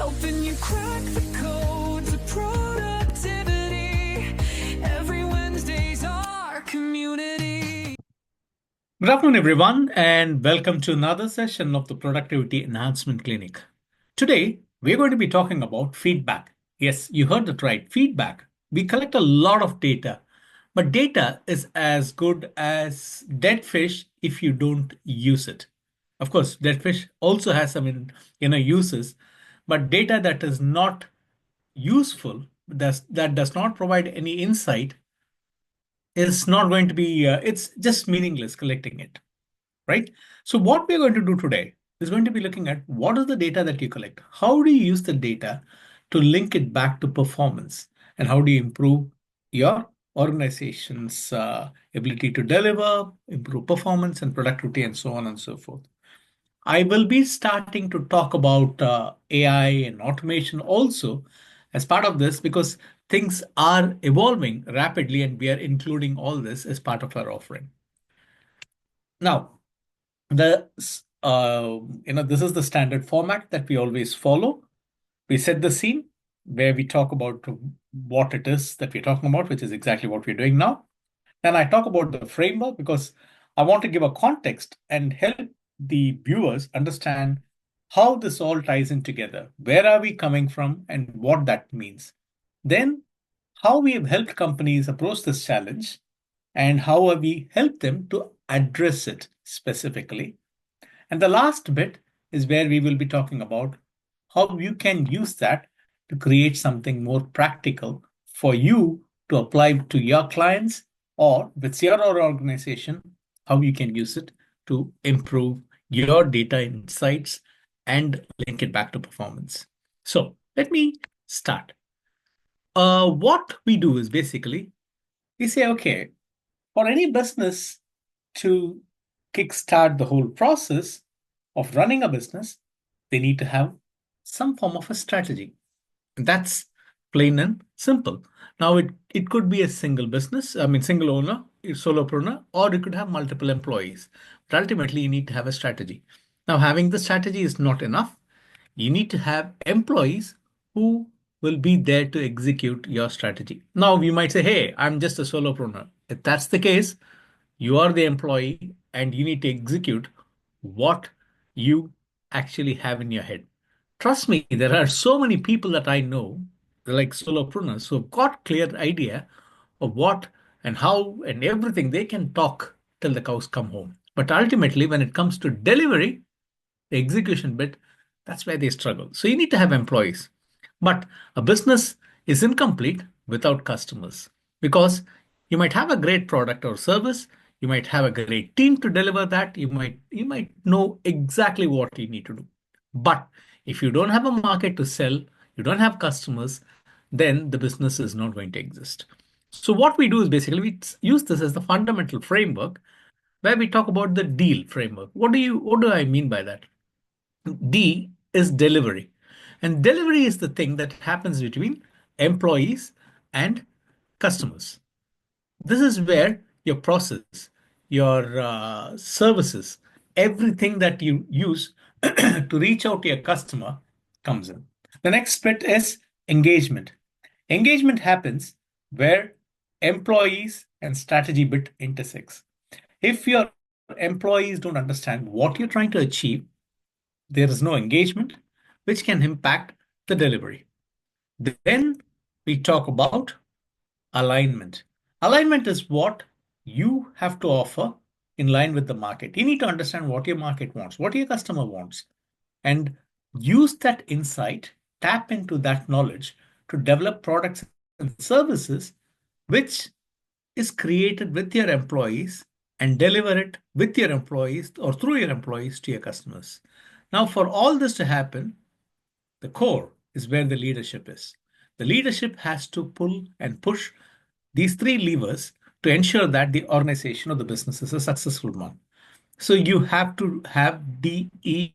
helping you crack the code to productivity. Every Wednesday's our community. Good afternoon, everyone, and welcome to another session of the Productivity Enhancement Clinic. Today, we're going to be talking about feedback. Yes, you heard that right, feedback. We collect a lot of data, but data is as good as dead fish if you don't use it. Of course, dead fish also has some uses, but data that is not useful, that does not provide any insight, is not going to be, it's just meaningless collecting it, right? So what we're going to do today is going to be looking at what is the data that you collect? How do you use the data to link it back to performance? And how do you improve your organization's ability to deliver, improve performance and productivity, and so on and so forth? I will be starting to talk about AI and automation also as part of this because things are evolving rapidly and we are including all this as part of our offering. Now, the this is the standard format that we always follow. We set the scene where we talk about what it is that we're talking about, which is exactly what we're doing now. Then I talk about the framework because I want to give a context and help the viewers understand how this all ties in together. Where are we coming from and what that means? Then, how we have helped companies approach this challenge and how have we helped them to address it specifically. And the last bit is where we will be talking about how you can use that to create something more practical for you to apply to your clients or with your organization, how you can use it to improve your data insights and link it back to performance. So let me start. What we do is basically we say, okay, for any business to kickstart the whole process of running a business, they need to have some form of a strategy. That's plain and simple. Now, it could be a single business, I mean, single owner, solopreneur, or it could have multiple employees. But ultimately, you need to have a strategy. Now, having the strategy is not enough. You need to have employees who will be there to execute your strategy. Now, you might say, hey, I'm just a solopreneur. If that's the case, you are the employee and you need to execute what you actually have in your head. Trust me, there are so many people that I know, like solopreneurs, who have got clear idea of what and how and everything. They can talk till the cows come home. But ultimately, when it comes to delivery, the execution bit, that's where they struggle. So you need to have employees. But a business is incomplete without customers because you might have a great product or service, you might have a great team to deliver that, you might know exactly what you need to do. But if you don't have a market to sell, you don't have customers, then the business is not going to exist. So what we do is basically we use this as the fundamental framework where we talk about the deal framework. What do I mean by that? D is delivery. And delivery is the thing that happens between employees and customers. This is where your process, your services, everything that you use to reach out to your customer comes in. The next bit is engagement. Engagement happens where employees and strategy bit intersects. If your employees don't understand what you're trying to achieve, there is no engagement, which can impact the delivery. Then we talk about alignment. Alignment is what you have to offer in line with the market. You need to understand what your market wants, what your customer wants, and use that insight, tap into that knowledge to develop products and services which is created with your employees and deliver it with your employees or through your employees to your customers. Now, for all this to happen, the core is where the leadership is. The leadership has to pull and push these three levers to ensure that the organization or the business is a successful one. So you have to have DEAL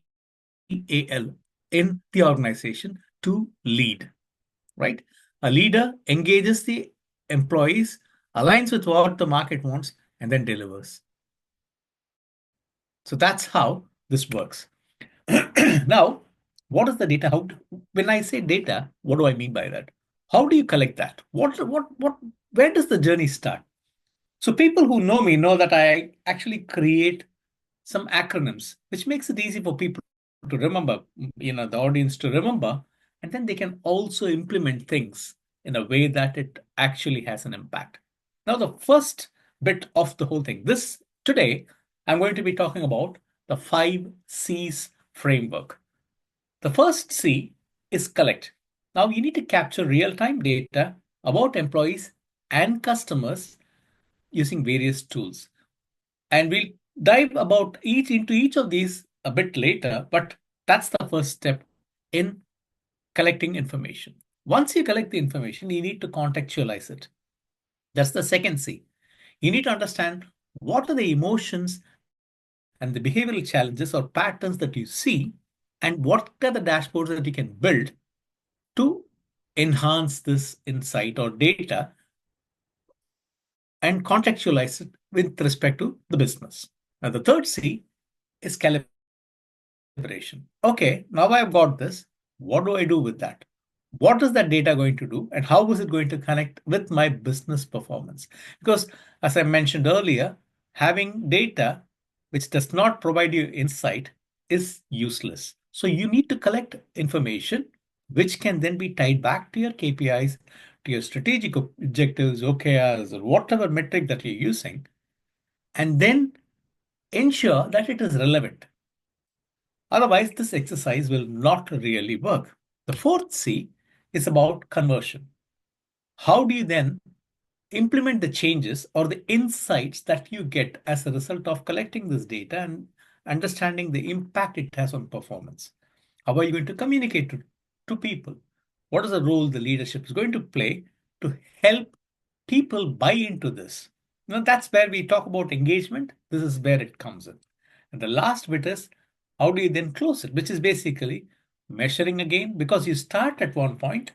in the organization to lead, right? A leader engages the employees, aligns with what the market wants, and then delivers. So that's how this works. Now, What is the data? When I say data, what do I mean by that? How do you collect that? Where does the journey start? So people who know me know that I actually create some acronyms, which makes it easy for people to remember, the audience to remember, and then they can also implement things in a way that it actually has an impact. Now, the first bit of the whole thing, this today, I'm going to be talking about the 5 C's framework. The first C is collect. Now, you need to capture real time data about employees and customers using various tools. And we'll dive about each into each of these a bit later, but that's the first step in collecting information. Once you collect the information, you need to contextualize it. That's the second C. You need to understand what are the emotions and the behavioral challenges or patterns that you see, and what are the dashboards that you can build to enhance this insight or data and contextualize it with respect to the business. Now, the third C is calibration. Okay, now I've got this. What do I do with that? What is that data going to do? And how is it going to connect with my business performance? Because, as I mentioned earlier, having data which does not provide you insight is useless. So, you need to collect information which can then be tied back to your KPIs, to your strategic objectives, OKRs, or whatever metric that you're using, and then ensure that it is relevant. Otherwise, this exercise will not really work. The fourth C is about conversion. How do you then implement the changes or the insights that you get as a result of collecting this data and understanding the impact it has on performance? How are you going to communicate to people? What is the role the leadership is going to play to help people buy into this? Now, that's where we talk about engagement. This is where it comes in. And the last bit is how do you then close it, which is basically measuring again, because you start at one point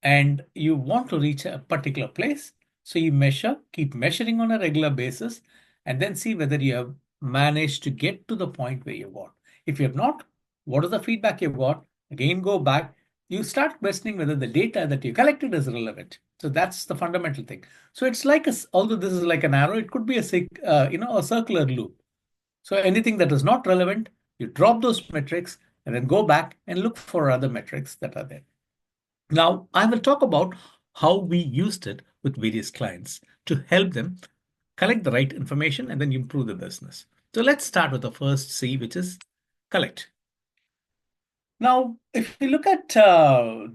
and you want to reach a particular place. So you measure, keep measuring on a regular basis, and then see whether you have managed to get to the point where you want. If you have not, what is the feedback you've got? Again, go back. You start questioning whether the data that you collected is relevant. So that's the fundamental thing. So it's like although this is like an arrow, it could be a circular loop. So anything that is not relevant, you drop those metrics and then go back and look for other metrics that are there. Now, I will talk about how we used it with various clients to help them collect the right information and then improve the business. So let's start with the first C, which is collect. Now, if you look at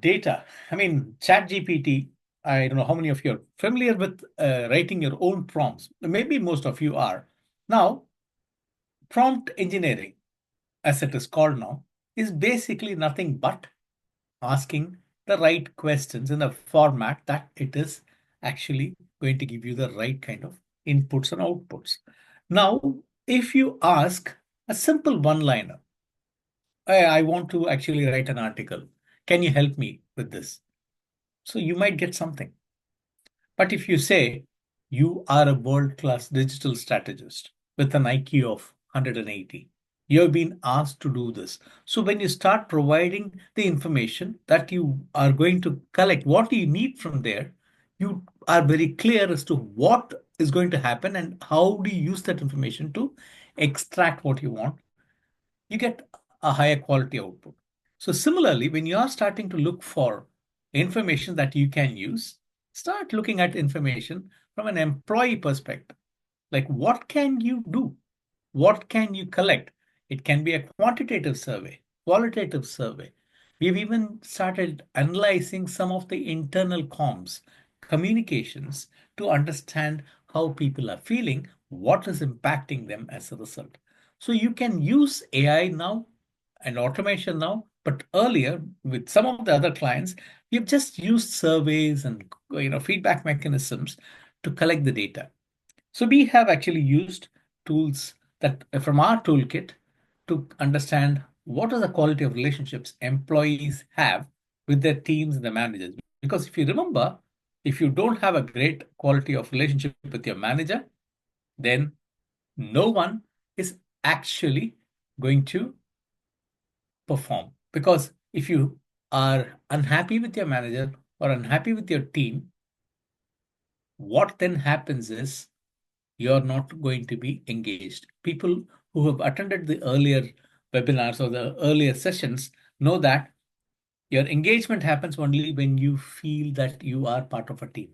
data, I mean, ChatGPT, I don't know how many of you are familiar with writing your own prompts. Maybe most of you are. Now, prompt engineering, as it is called now, is basically nothing but asking the right questions in a format that it is actually going to give you the right kind of inputs and outputs. Now, if you ask a simple one liner, I want to actually write an article. Can you help me with this? So you might get something. But if you say you are a world class digital strategist with an IQ of 180, you have been asked to do this. So when you start providing the information that you are going to collect, what you need from there, you are very clear as to what is going to happen and how do you use that information to extract what you want. You get a higher quality output. So similarly, when you are starting to look for information that you can use, start looking at information from an employee perspective. Like what can you do? What can you collect? It can be a quantitative survey, qualitative survey. We've even started analyzing some of the internal comms, communications to understand how people are feeling, what is impacting them as a result. So you can use AI now and automation now, but earlier with some of the other clients, we've just used surveys and feedback mechanisms to collect the data. So we have actually used tools that from our toolkit to understand what are the quality of relationships employees have with their teams and the managers. Because if you remember, if you don't have a great quality of relationship with your manager, then no one is actually going to perform. Because if you are unhappy with your manager or unhappy with your team, what then happens is you're not going to be engaged. People who have attended the earlier webinars or the earlier sessions know that your engagement happens only when you feel that you are part of a team.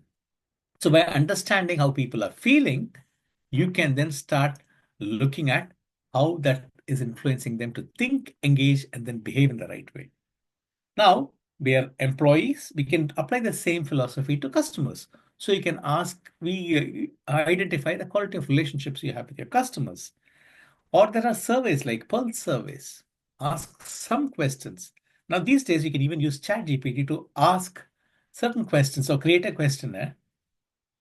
So by understanding how people are feeling, you can then start looking at how that is influencing them to think, engage, and then behave in the right way. Now, we are employees. We can apply the same philosophy to customers. So you can ask, we identify the quality of relationships you have with your customers. Or there are surveys like Pulse surveys. Ask some questions. Now, these days, you can even use ChatGPT to ask certain questions or create a questionnaire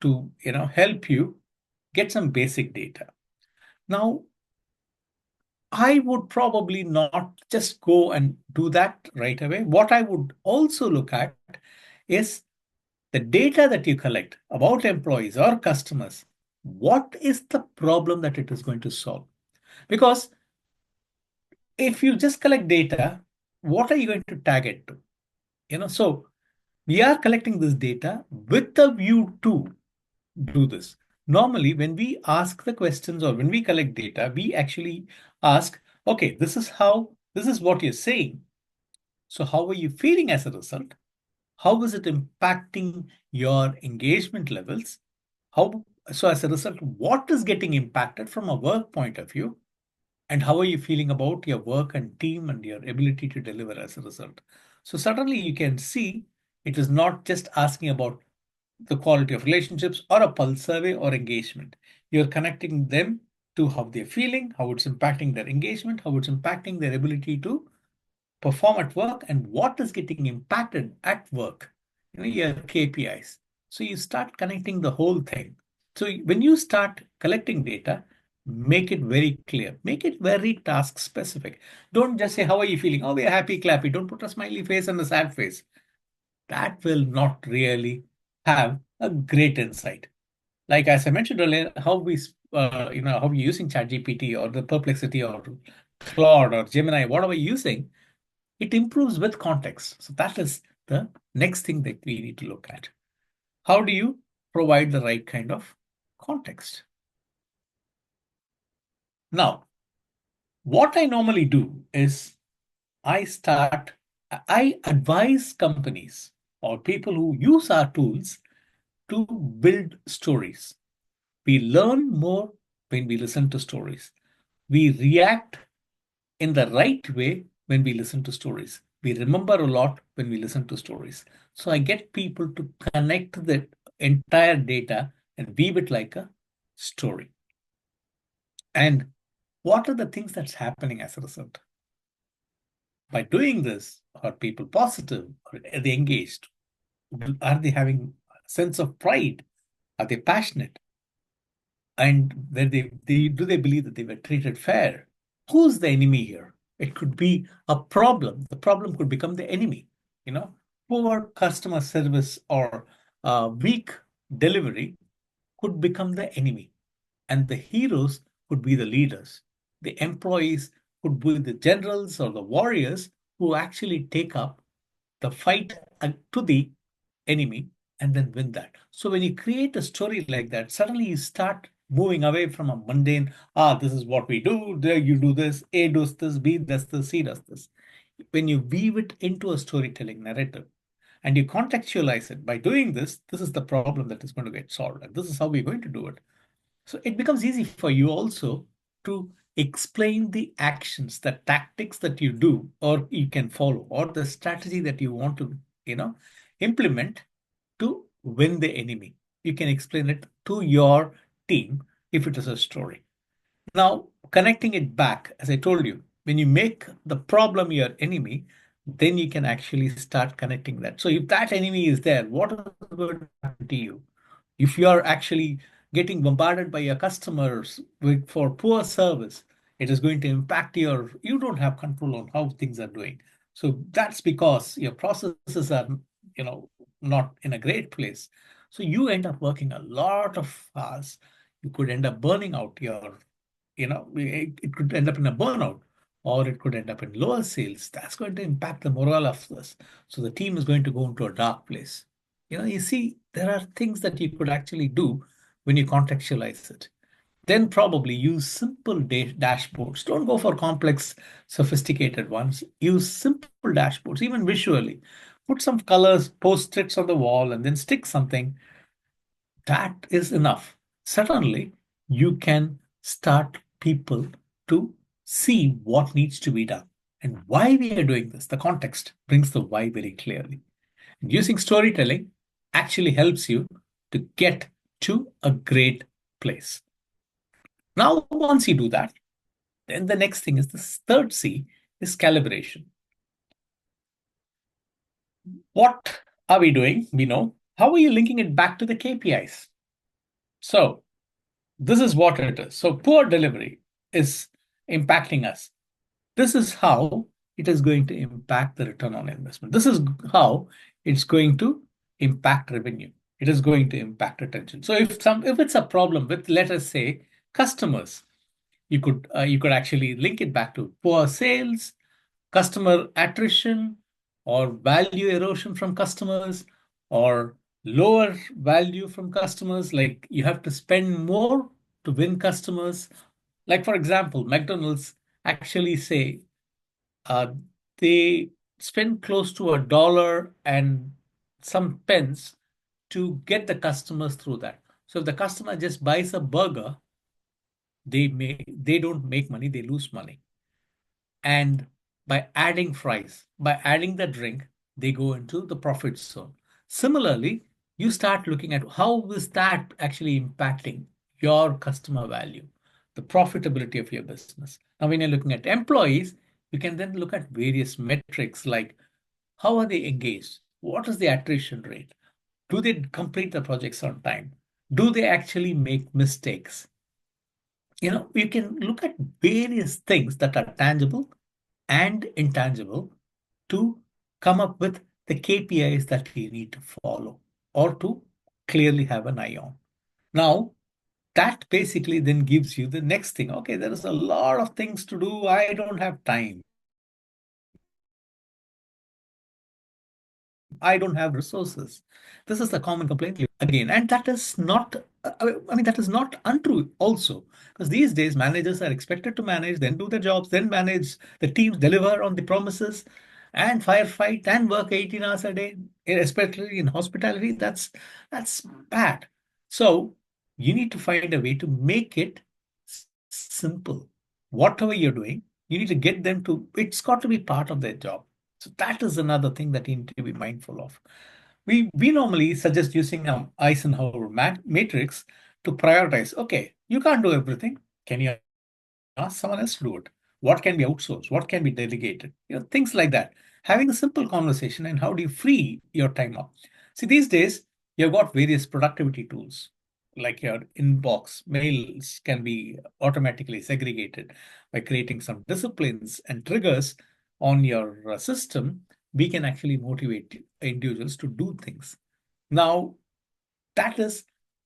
to help you get some basic data. Now, I would probably not just go and do that right away. What I would also look at is the data that you collect about employees or customers. What is the problem that it is going to solve? Because if you just collect data, what are you going to tag it to? So we are collecting this data with the view to do this. Normally, when we ask the questions or when we collect data, we actually ask, okay, this is what you're saying. So how are you feeling as a result? How is it impacting your engagement levels? So as a result, what is getting impacted from a work point of view? And how are you feeling about your work and team and your ability to deliver as a result? So suddenly you can see it is not just asking about the quality of relationships or a pulse survey or engagement. You're connecting them to how they're feeling, how it's impacting their engagement, how it's impacting their ability to perform at work, and what is getting impacted at work. Your KPIs. So you start connecting the whole thing. So when you start collecting data, make it very clear, make it very task specific. Don't just say, how are you feeling? Oh, we're happy, clappy. Don't put a smiley face and a sad face. That will not really have a great insight. Like as I mentioned earlier, how we're using ChatGPT or the Perplexity or Claude or Gemini, whatever you're using, it improves with context. So that is the next thing that we need to look at. How do you provide the right kind of context? Now, what I normally do is I advise companies or people who use our tools to build stories. We learn more when we listen to stories. We react in the right way when we listen to stories. We remember a lot when we listen to stories. So I get people to connect the entire data and weave it like a story. And what are the things that's happening as a result? By doing this, are people positive? Are they engaged? Are they having a sense of pride? Are they passionate? And where do they believe that they were treated fair? Who's the enemy here? It could be a problem. The problem could become the enemy. You know, Poor customer service or weak delivery could become the enemy, and the heroes could be the leaders. The employees could be the generals or the warriors who actually take up the fight to the enemy and then win that. So when you create a story like that, suddenly you start moving away from a mundane, this is what we do, there you do this, A does this, B does this, C does this. When you weave it into a storytelling narrative and you contextualize it by doing this, this is the problem that is going to get solved. And this is how we're going to do it. So it becomes easy for you also to explain the actions, the tactics that you do or you can follow, or the strategy that you want to, implement to win the enemy. You can explain it to your team if it is a story. Now, connecting it back, as I told you, when you make the problem your enemy, then you can actually start connecting that. So if that enemy is there, what is going to happen to you? If you are actually getting bombarded by your customers for poor service, it is going to impact you don't have control on how things are doing. So that's because your processes are, you know, not in a great place. So you end up working a lot of hours. You could end up burning out it could end up in a burnout. or it could end up in lower sales. That's going to impact the morale of this. So the team is going to go into a dark place. You see, there are things that you could actually do when you contextualize it. Then probably use simple dashboards. Don't go for complex, sophisticated ones. Use simple dashboards, even visually. Put some colors, post-its on the wall, and then stick something. That is enough. Suddenly, you can start people to see what needs to be done and why we are doing this. The context brings the why very clearly. And using storytelling actually helps you to get to a great place. Now, once you do that, then the next thing is this third C is calibration. What are we doing? We know. How are you linking it back to the KPIs? So, this is what it is. So, poor delivery is impacting us. This is how it is going to impact the return on investment. This is how it's going to impact revenue. It is going to impact retention. So, if it's a problem with, let us say, customers, you could actually link it back to poor sales, customer attrition, or value erosion from customers, or lower value from customers. Like you have to spend more to win customers. Like for example, McDonald's actually say uh, they spend close to $1 and some pence to get the customers through that. So if the customer just buys a burger, they don't make money, they lose money. And by adding fries, by adding the drink, they go into the profit zone. Similarly, you start looking at how is that actually impacting your customer value, the profitability of your business. Now, when you're looking at employees, you can then look at various metrics like how are they engaged? What is the attrition rate? Do they complete the projects on time? Do they actually make mistakes? You can look at various things that are tangible and intangible to come up with the KPIs that we need to follow or to clearly have an eye on. Now, that basically then gives you the next thing. Okay, there is a lot of things to do. I don't have time. I don't have resources. This is the common complaint again, and that is not. I mean, that is not untrue also, because these days managers are expected to manage, then do their jobs, then manage the teams, deliver on the promises, and firefight and work 18 hours a day, especially in hospitality. That's bad. So you need to find a way to make it simple. Whatever you're doing, you need to get them to. It's got to be part of their job. So that is another thing that you need to be mindful of. We normally suggest using Eisenhower matrix to prioritize. Okay, you can't do everything. Can you ask someone else to do it? What can be outsourced? What can be delegated? Things like that. Having a simple conversation and how do you free your time up? See, these days you've got various productivity tools like your inbox mails can be automatically segregated by creating some disciplines and triggers on your system. We can actually motivate individuals to do things. Now, that is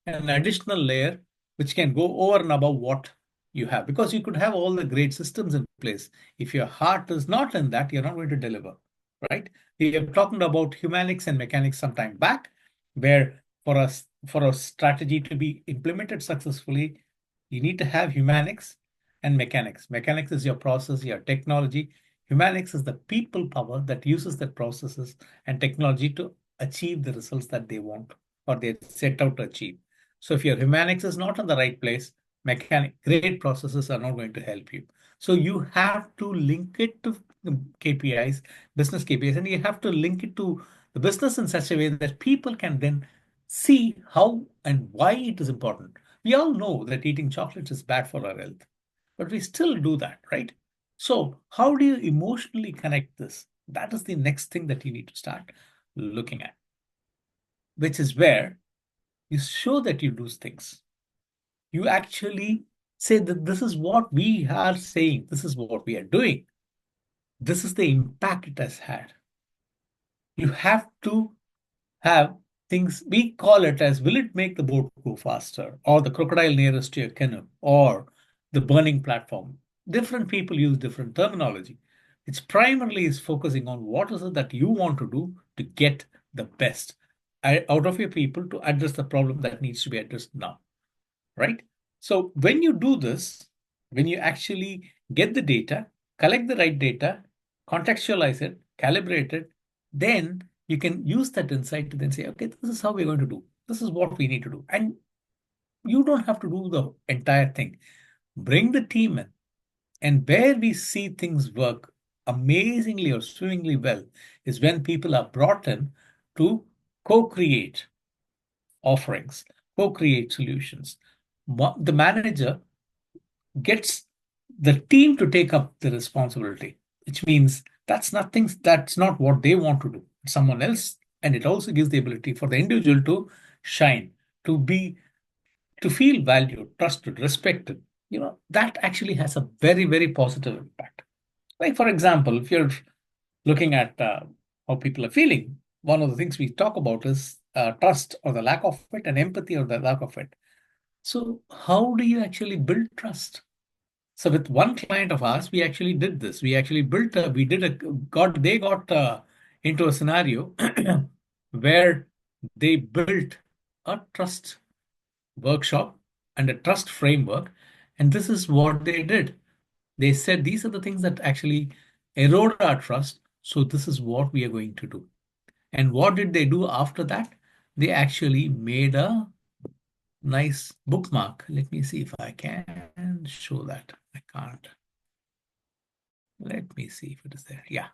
an additional layer which can go over and above what you have, because you could have all the great systems in place. If your heart is not in that, you're not going to deliver, right? We have talked about humanics and mechanics some time back, where for a strategy to be implemented successfully, you need to have humanics and mechanics. Mechanics is your process, your technology. Humanics is the people power that uses the processes and technology to achieve the results that they want or they set out to achieve. So if your humanics is not in the right place, great processes are not going to help you. So you have to link it to the KPIs, business KPIs, and you have to link it to the business in such a way that people can then see how and why it is important. We all know that eating chocolates is bad for our health, but we still do that, right? So how do you emotionally connect this? That is the next thing that you need to start looking at, which is where you show that you do things. You actually say that this is what we are saying, this is what we are doing, this is the impact it has had. You have to have things, we call it as will it make the boat go faster, or the crocodile nearest to your canoe, or the burning platform. different people use different terminology. It's primarily is focusing on what is it that you want to do to get the best out of your people to address the problem that needs to be addressed now, right? So when you do this, when you actually get the data, collect the right data, contextualize it, calibrate it, then you can use that insight to then say, okay, this is how we're going to do. This is what we need to do. And you don't have to do the entire thing. Bring the team in. And where we see things work amazingly or swimmingly well is when people are brought in to co create offerings, co create solutions. The manager gets the team to take up the responsibility, which means that's not what they want to do. It's someone else. And it also gives the ability for the individual to shine, to be to feel valued, trusted, respected. That actually has a very, very positive impact. Like, for example, if you're looking at how people are feeling, one of the things we talk about is trust or the lack of it, and empathy or the lack of it. So, how do you actually build trust? So, with one client of ours, we actually did this. We actually built a, we did a, got, they got into a scenario where they built a trust workshop and a trust framework. And this is what they did. They said these are the things that actually erode our trust. So this is what we are going to do. And what did they do after that? They actually made a nice bookmark. Let me see if I can show that. I can't. Let me see if it is there. Yeah.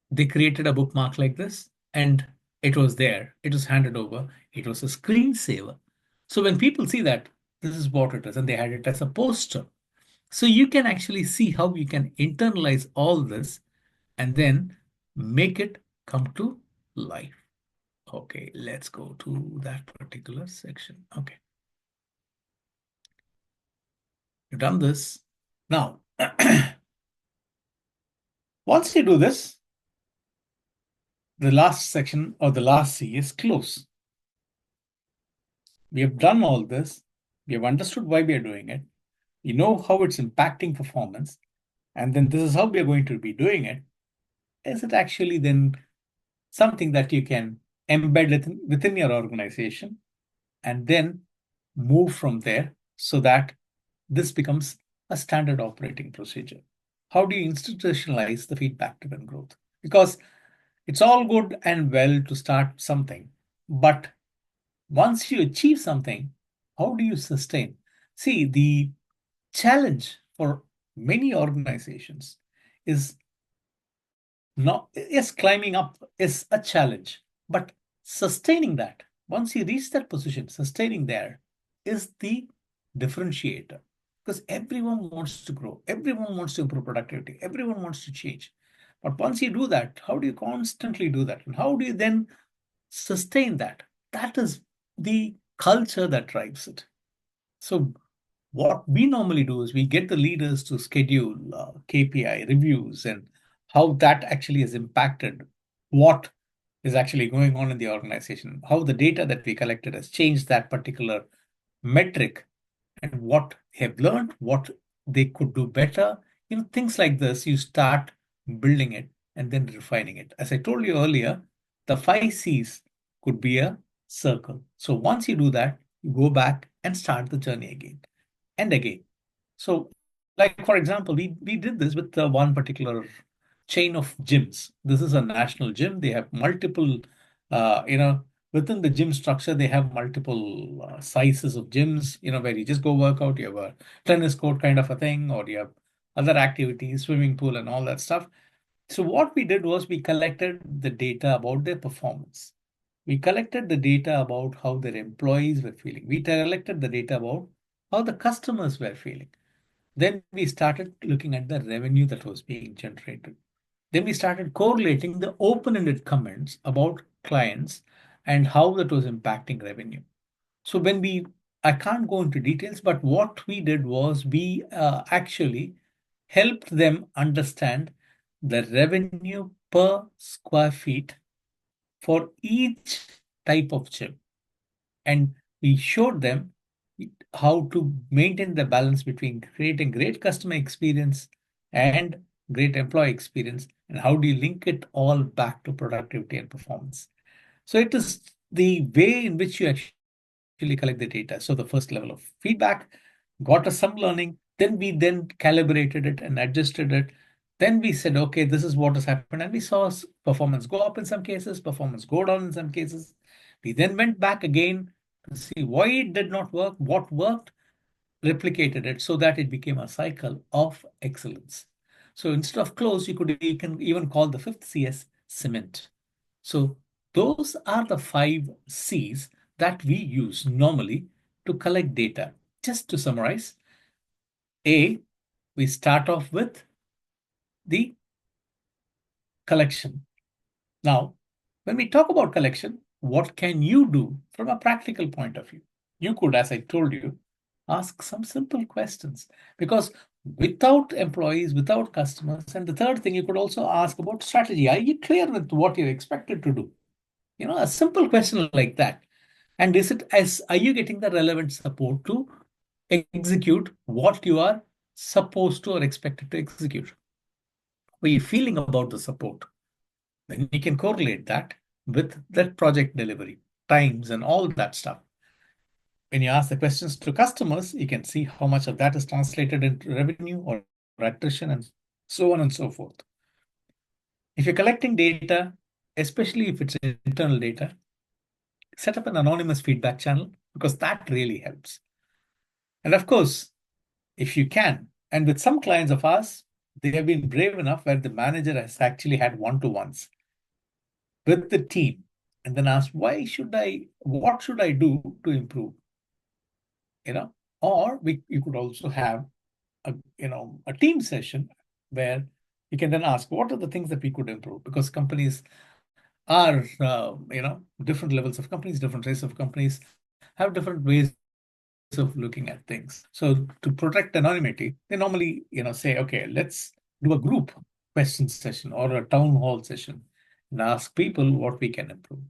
They created a bookmark like this, and it was there. It was handed over. It was a screensaver. So when people see that, this is what it is, and they had it as a poster. So you can actually see how you can internalize all this and then make it come to life. Okay, let's go to that particular section. Okay, you've done this. Now, once you do this, the last section or the last C is close. We have done all this. We have understood why we are doing it. We know how it's impacting performance. And then this is how we are going to be doing it. Is it actually then something that you can embed within your organization and then move from there so that this becomes a standard operating procedure? How do you institutionalize the feedback driven growth? Because it's all good and well to start something, but once you achieve something, how do you sustain? See, the challenge for many organizations is not, yes, climbing up is a challenge, but sustaining that, once you reach that position, sustaining there is the differentiator. Because everyone wants to grow, everyone wants to improve productivity, everyone wants to change. But once you do that, how do you constantly do that? And how do you then sustain that? That is the culture that drives it. So what we normally do is we get the leaders to schedule KPI reviews and how that actually has impacted what is actually going on in the organization, how the data that we collected has changed that particular metric, and what they have learned, what they could do better. Things like this, you start building it and then refining it. As I told you earlier, the 5 C's could be a circle. So once you do that, you go back and start the journey again and again. So, like for example, we did this with one particular chain of gyms. This is a national gym. They have multiple, uh, you know, within the gym structure, they have multiple sizes of gyms. Where you just go work out. You have a tennis court kind of a thing, or you have other activities, swimming pool, and all that stuff. So what we did was we collected the data about their performance. We collected the data about how their employees were feeling. We collected the data about how the customers were feeling. Then we started looking at the revenue that was being generated. Then we started correlating the open-ended comments about clients and how that was impacting revenue. So I can't go into details, but what we did was we actually helped them understand the revenue per square feet for each type of gym. And we showed them how to maintain the balance between creating great customer experience and great employee experience, and how do you link it all back to productivity and performance. So it is the way in which you actually collect the data. So the first level of feedback, got us some learning, then calibrated it and adjusted it. Then we said, okay, this is what has happened, and we saw performance go up in some cases, performance go down in some cases. We then went back again to see why it did not work, what worked, replicated it so that it became a cycle of excellence. So instead of close, you can even call the fifth C as cement. So those are the 5 C's that we use normally to collect data. Just to summarize, A, we start off with the collection. Now, when we talk about collection, what can you do from a practical point of view? You could, as I told you, ask some simple questions, because without employees, without customers, and the third thing, you could also ask about strategy. Are you clear with what you're expected to do? A simple question like that. And are you getting the relevant support to execute what you are supposed to or expected to execute? Are you feeling about the support? Then you can correlate that with that project delivery, times, and all that stuff. When you ask the questions to customers, you can see how much of that is translated into revenue or attrition and so on and so forth. If you're collecting data, especially if it's internal data, set up an anonymous feedback channel, because that really helps. And of course, if you can, and with some clients of ours, they have been brave enough where the manager has actually had one-to-ones with the team and then asked, what should I do to improve? Or you could also have a team session where you can then ask, what are the things that we could improve? Because companies are, different levels of companies, different races of companies have different ways of looking at things. So to protect anonymity, they normally, say, okay, let's do a group question session or a town hall session and ask people what we can improve.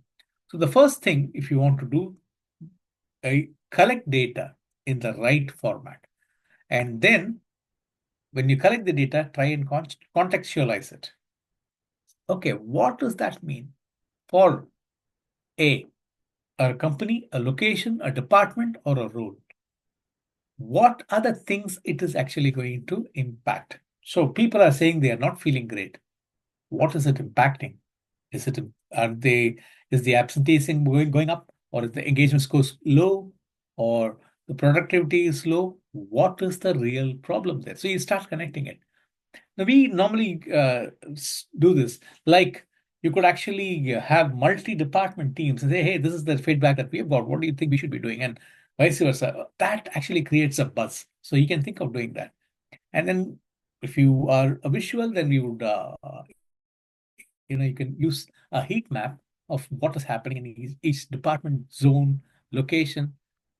So the first thing, if you want to do, collect data in the right format. And then when you collect the data, try and contextualize it. Okay, what does that mean for a company, a location, a department, or a role? What are the things it is actually going to impact? So people are saying they are not feeling great. What is it impacting? Is it are they is the absenteeism going up, or is the engagement scores low, or the productivity is low? What is the real problem there? So you start connecting it. Now, we normally do this. Like, you could actually have multi-department teams and say, hey, this is the feedback that we've got. What do you think we should be doing? And vice versa. That actually creates a buzz. So you can think of doing that. And then if you are a visual, then we would, you can use a heat map of what is happening in each department, zone, location,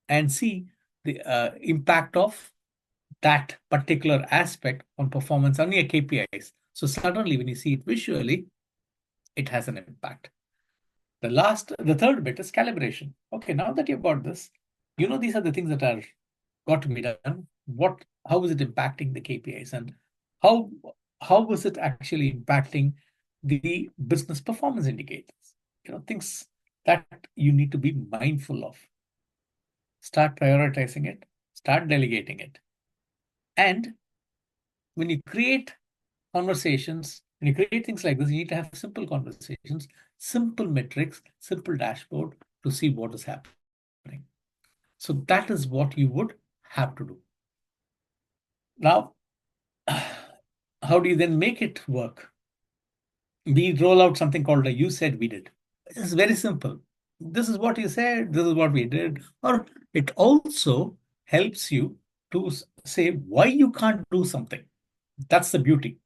and see the impact of that particular aspect on performance on your KPIs. So suddenly, when you see it visually, it has an impact. The third bit is calibration. Okay, now that you've got this, these are the things that are got to be done. How is it impacting the KPIs, and how how is it actually impacting the business performance indicators? Things that you need to be mindful of. Start prioritizing it, start delegating it. And when you create conversations, when you create things like this, you need to have simple conversations, simple metrics, simple dashboard to see what is happening. So that is what you would have to do. Now, how do you then make it work? We roll out something called a you said we did. It's very simple. This is what you said, this is what we did. Or it also helps you to say why you can't do something. That's the beauty.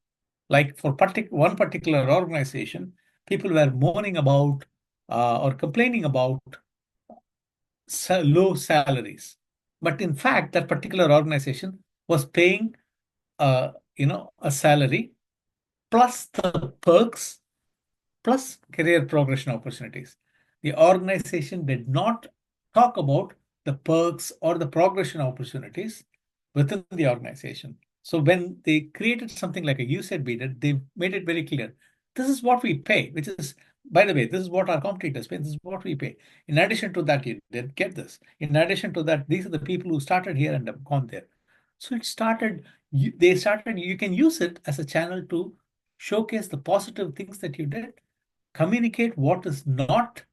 Like for one particular organization, people were moaning about or complaining about low salaries. But in fact, that particular organization was paying a salary plus the perks plus career progression opportunities. The organization did not talk about the perks or the progression opportunities within the organization. So when they created something like a you said we did, they made it very clear. This is what we pay, which is, by the way, this is what our competitors pay. This is what we pay. In addition to that, you did get this. In addition to that, these are the people who started here and have gone there. So it started, they started, you can use it as a channel to showcase the positive things that you did, communicate what is not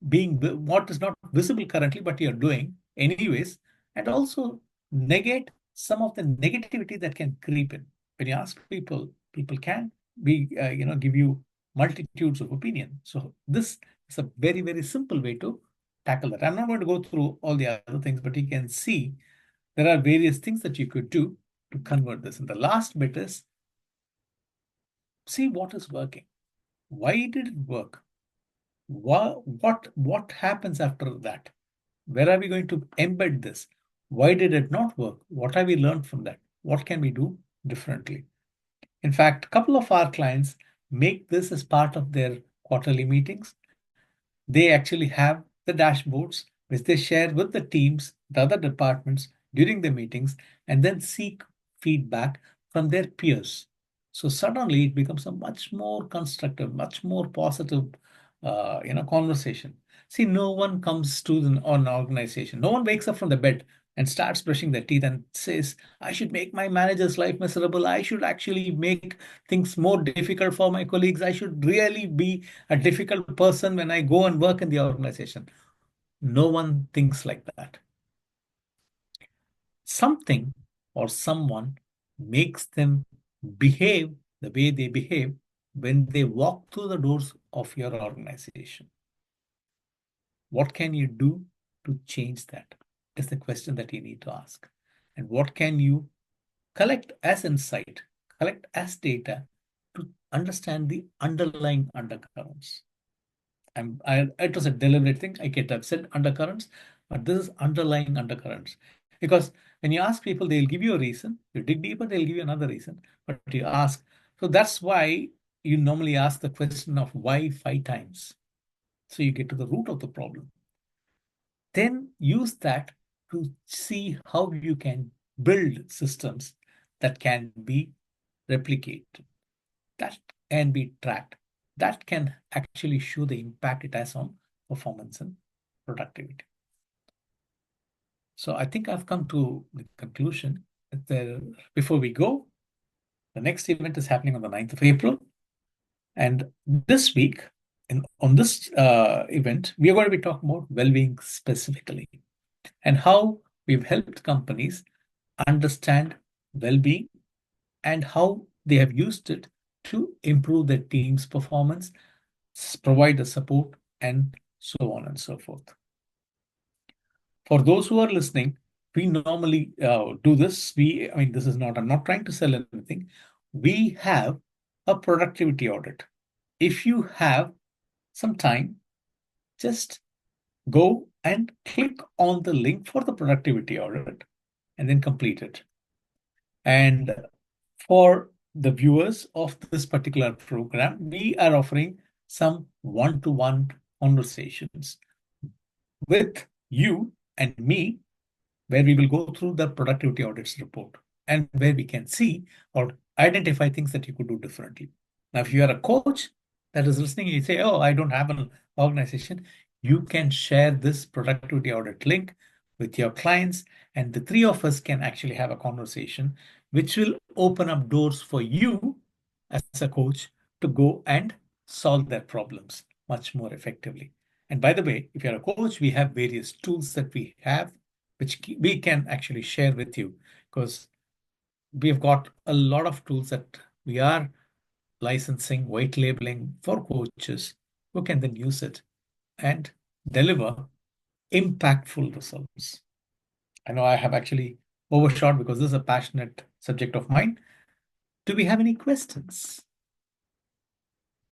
visible currently, but you're doing anyways, and also negate some of the negativity that can creep in. When you ask people, people can give you multitudes of opinion. So this is a very, very simple way to tackle that. I'm not going to go through all the other things, but you can see there are various things that you could do to convert this. And the last bit is see what is working. Why did it work? What happens after that? Where are we going to embed this? Why did it not work? What have we learned from that? What can we do differently? In fact, a couple of our clients make this as part of their quarterly meetings. They actually have the dashboards which they share with the teams, the other departments during the meetings, and then seek feedback from their peers. So suddenly it becomes a much more constructive, much more positive, conversation. See, no one comes to an organization. No one wakes up from the bed and starts brushing their teeth and says, I should make my manager's life miserable. I should actually make things more difficult for my colleagues. I should really be a difficult person when I go and work in the organization. No one thinks like that. Something or someone makes them behave the way they behave when they walk through the doors of your organization. What can you do to change that? Is the question that you need to ask. And what can you collect as insight, collect as data to understand the underlying undercurrents? It was a deliberate thing. I get upset undercurrents, but this is underlying undercurrents. Because when you ask people, they'll give you a reason. You dig deeper, they'll give you another reason. But you ask, so that's why you normally ask the question of why 5 times. So you get to the root of the problem. Then use that to see how you can build systems that can be replicated, that can be tracked, that can actually show the impact it has on performance and productivity. So I think I've come to the conclusion that before we go, the next event is happening on the 9th of April. And this week, on this event, we are going to be talking about well-being specifically and how we've helped companies understand well-being and how they have used it to improve their team's performance, provide the support, and so on and so forth. For those who are listening, we normally do this. This is not, I'm not trying to sell anything. We have a productivity audit. If you have some time, just go and click on the link for the productivity audit and then complete it. And for the viewers of this particular program, we are offering some one-to-one conversations with you and me, where we will go through the productivity audits report and where we can see or identify things that you could do differently. Now, if you are a coach that is listening, you say, oh, I don't have an organization, you can share this productivity audit link with your clients, and the three of us can actually have a conversation, which will open up doors for you as a coach to go and solve their problems much more effectively. And by the way, if you're a coach, we have various tools that we have, which we can actually share with you, because we've got a lot of tools that we are licensing, white labeling for coaches who can then use it and deliver impactful results. I know I have actually overshot because this is a passionate subject of mine. Do we have any questions?